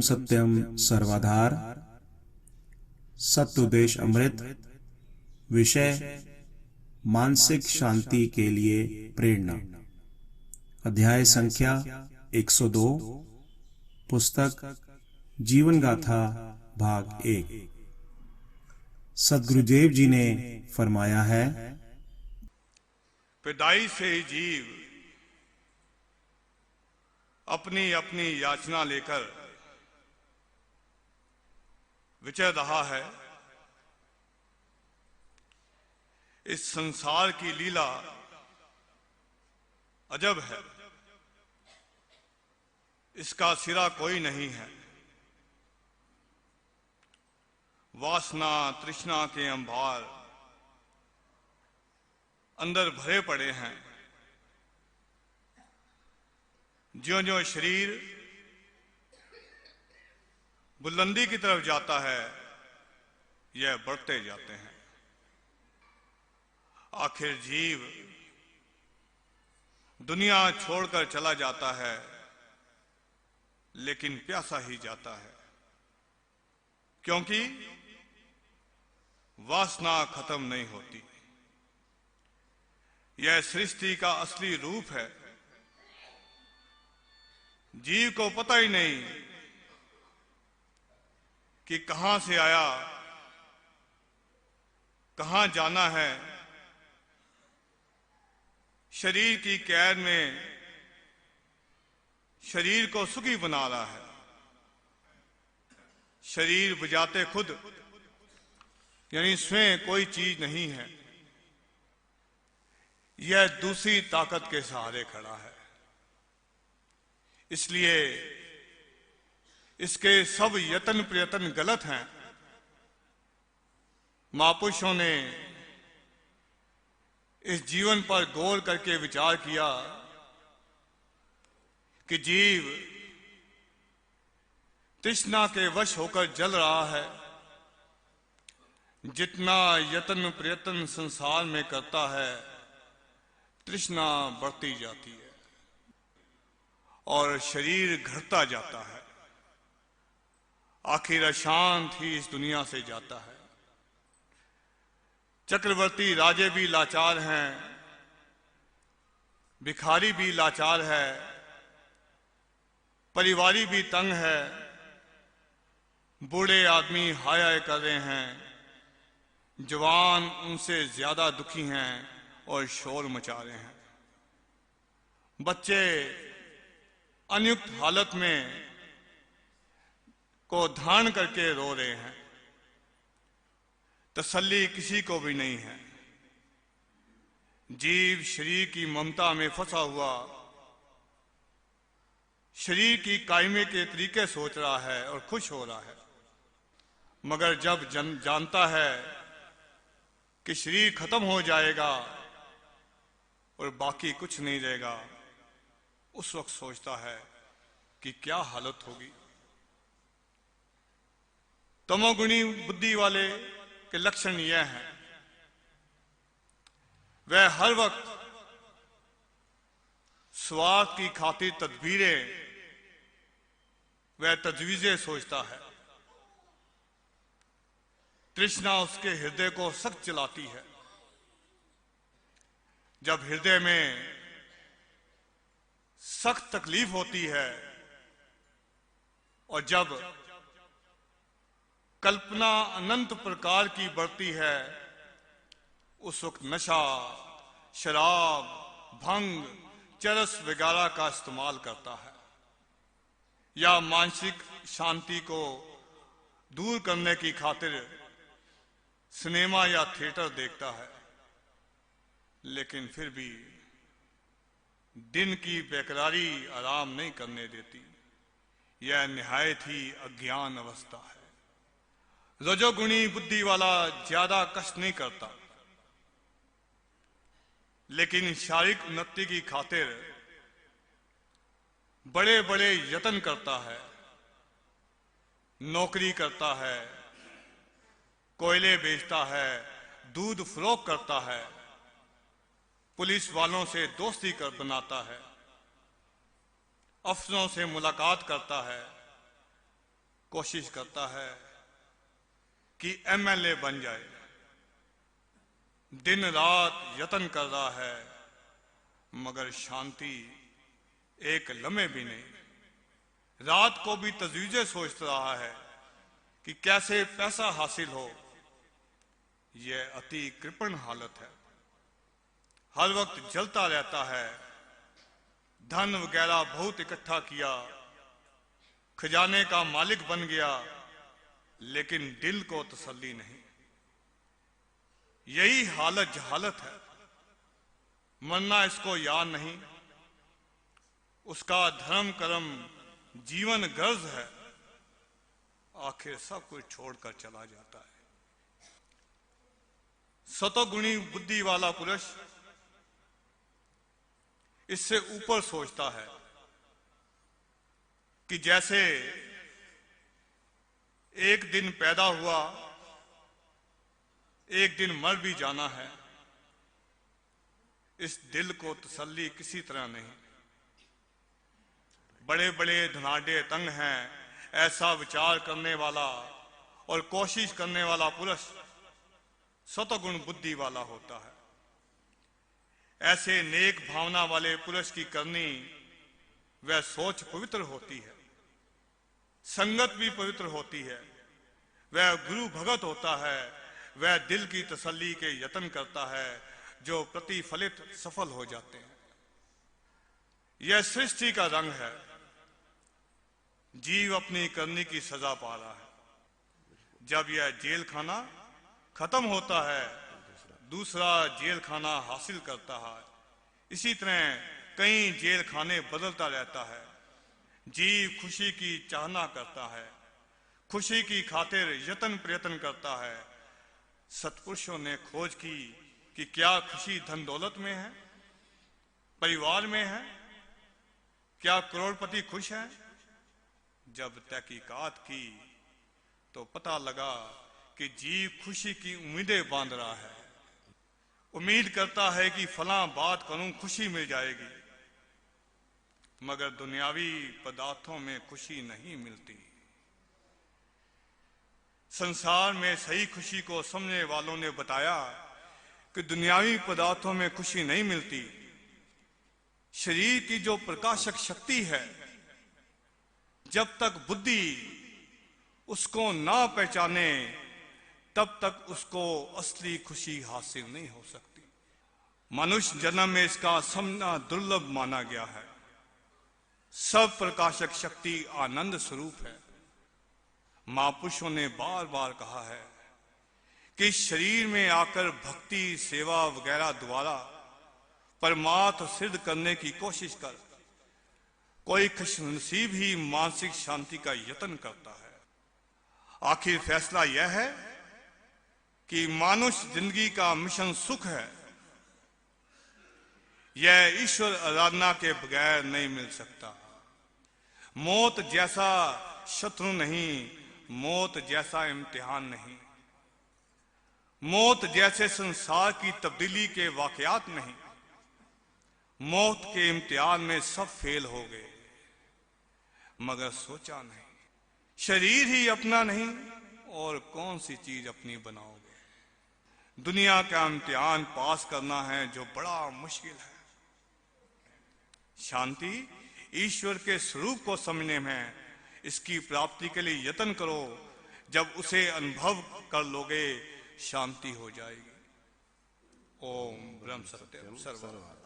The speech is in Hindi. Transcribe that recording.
सत्यम सर्वाधार, सत्योदेश अमृत। विषय मानसिक शांति के लिए प्रेरणा। अध्याय संख्या 102। पुस्तक जीवन गाथा भाग 1। सदगुरुदेव जी ने फरमाया है, पैदाइश से ही जीव अपनी अपनी याचना लेकर विचर रहा है। इस संसार की लीला अजब है, इसका सिरा कोई नहीं है। वासना तृष्णा के अंबार अंदर भरे पड़े हैं। ज्यों ज्यों शरीर बुलंदी की तरफ जाता है, यह बढ़ते जाते हैं। आखिर जीव दुनिया छोड़कर चला जाता है, लेकिन प्यासा ही जाता है, क्योंकि वासना खत्म नहीं होती। यह सृष्टि का असली रूप है। जीव को पता ही नहीं कि कहां से आया, कहां जाना है। शरीर की कैद में शरीर को सुखी बना रहा है। शरीर बजाते खुद, यानी स्वयं कोई चीज नहीं है। यह दूसरी ताकत के सहारे खड़ा है। इसलिए इसके सब यत्न प्रयत्न गलत हैं। महापुरुषों ने इस जीवन पर गौर करके विचार किया कि जीव तृष्णा के वश होकर जल रहा है। जितना यत्न प्रयत्न संसार में करता है, तृष्णा बढ़ती जाती है और शरीर घटता जाता है। आखिर अशांत ही इस दुनिया से जाता है। चक्रवर्ती राजे भी लाचार हैं, भिखारी भी लाचार है, परिवारी भी तंग है, बूढ़े आदमी हाय हाय कर रहे हैं, जवान उनसे ज्यादा दुखी हैं और शोर मचा रहे हैं। बच्चे अनियुक्त हालत में को धारण करके रो रहे हैं। तसल्ली किसी को भी नहीं है। जीव शरीर की ममता में फंसा हुआ शरीर की कायमे के तरीके सोच रहा है और खुश हो रहा है। मगर जब जानता है कि शरीर खत्म हो जाएगा और बाकी कुछ नहीं रहेगा, उस वक्त सोचता है कि क्या हालत होगी। तमोगुणी बुद्धि वाले के लक्षण यह हैं, वह हर वक्त स्वार्थ की खातिर तदबीरें, वह तजवीजें सोचता है। तृष्णा उसके हृदय को सख्त चलाती है। जब हृदय में सख्त तकलीफ होती है और जब कल्पना अनंत प्रकार की बढ़ती है, उस वक्त नशा, शराब, भंग, चरस वगैरह का इस्तेमाल करता है या मानसिक शांति को दूर करने की खातिर सिनेमा या थिएटर देखता है। लेकिन फिर भी दिन की बेकरारी आराम नहीं करने देती। यह निहायत ही अज्ञान अवस्था है। रजोगुणी बुद्धि वाला ज्यादा कष्ट नहीं करता, लेकिन शारीरिक उन्नति की खातिर बड़े बड़े यत्न करता है। नौकरी करता है, कोयले बेचता है, दूध फरोख्त करता है, पुलिस वालों से दोस्ती कर बनाता है, अफसरों से मुलाकात करता है, कोशिश करता है कि एमएलए बन जाए, दिन रात यत्न कर रहा है, मगर शांति एक लम्हे भी नहीं। रात को भी तजवीजें सोच रहा है कि कैसे पैसा हासिल हो। यह अति कृपण हालत है। हर वक्त जलता रहता है। धन वगैरह बहुत इकट्ठा किया, खजाने का मालिक बन गया, लेकिन दिल को तसल्ली नहीं। यही हालत जहालत है। मरना इसको याद नहीं। उसका धर्म कर्म जीवन गर्ज है। आखिर सब कुछ छोड़कर चला जाता है। सतोगुणी बुद्धि वाला पुरुष इससे ऊपर सोचता है कि जैसे एक दिन पैदा हुआ, एक दिन मर भी जाना है। इस दिल को तसल्ली किसी तरह नहीं। बड़े बड़े धनाढ्य तंग हैं। ऐसा विचार करने वाला और कोशिश करने वाला पुरुष सतगुण बुद्धि वाला होता है। ऐसे नेक भावना वाले पुरुष की करनी वह सोच पवित्र होती है, संगत भी पवित्र होती है। वह गुरु भगत होता है। वह दिल की तसल्ली के यत्न करता है जो प्रतिफलित सफल हो जाते हैं। यह सृष्टि का रंग है। जीव अपनी करनी की सजा पा रहा है। जब यह जेल खाना खत्म होता है, दूसरा जेल खाना हासिल करता है। इसी तरह कई जेल खाने बदलता रहता है। जीव खुशी की चाहना करता है, खुशी की खातिर यत्न प्रयत्न करता है। सत्पुरुषों ने खोज की कि क्या खुशी धन दौलत में है, परिवार में है, क्या करोड़पति खुश है। जब तहकीकात की तो पता लगा कि जीव खुशी की उम्मीदें बांध रहा है। उम्मीद करता है कि फलां बात करूं खुशी मिल जाएगी, मगर दुनियावी पदार्थों में खुशी नहीं मिलती। संसार में सही खुशी को समझने वालों ने बताया कि दुनियावी पदार्थों में खुशी नहीं मिलती। शरीर की जो प्रकाशक शक्ति है, जब तक बुद्धि उसको ना पहचाने तब तक उसको असली खुशी हासिल नहीं हो सकती। मनुष्य जन्म में इसका समझना दुर्लभ माना गया है। सब प्रकाशक शक्ति आनंद स्वरूप है। महापुरुषों ने बार बार कहा है कि शरीर में आकर भक्ति सेवा वगैरह द्वारा परमार्थ सिद्ध करने की कोशिश कर कोई खुशनसीब ही मानसिक शांति का यत्न करता है। आखिर फैसला यह है कि मानुष जिंदगी का मिशन सुख है। यह ईश्वर आराधना के बगैर नहीं मिल सकता। मौत जैसा शत्रु नहीं, मौत जैसा इम्तिहान नहीं, मौत जैसे संसार की तब्दीली के वाकयात नहीं। मौत के इम्तिहान में सब फेल हो गए, मगर सोचा नहीं। शरीर ही अपना नहीं और कौन सी चीज अपनी बनाओगे। दुनिया का इम्तिहान पास करना है जो बड़ा मुश्किल है। शांति ईश्वर के स्वरूप को समझने में, इसकी प्राप्ति के लिए यत्न करो। जब उसे अनुभव कर लोगे, शांति हो जाएगी। ओम ब्रह्म सत्यम सर्वम।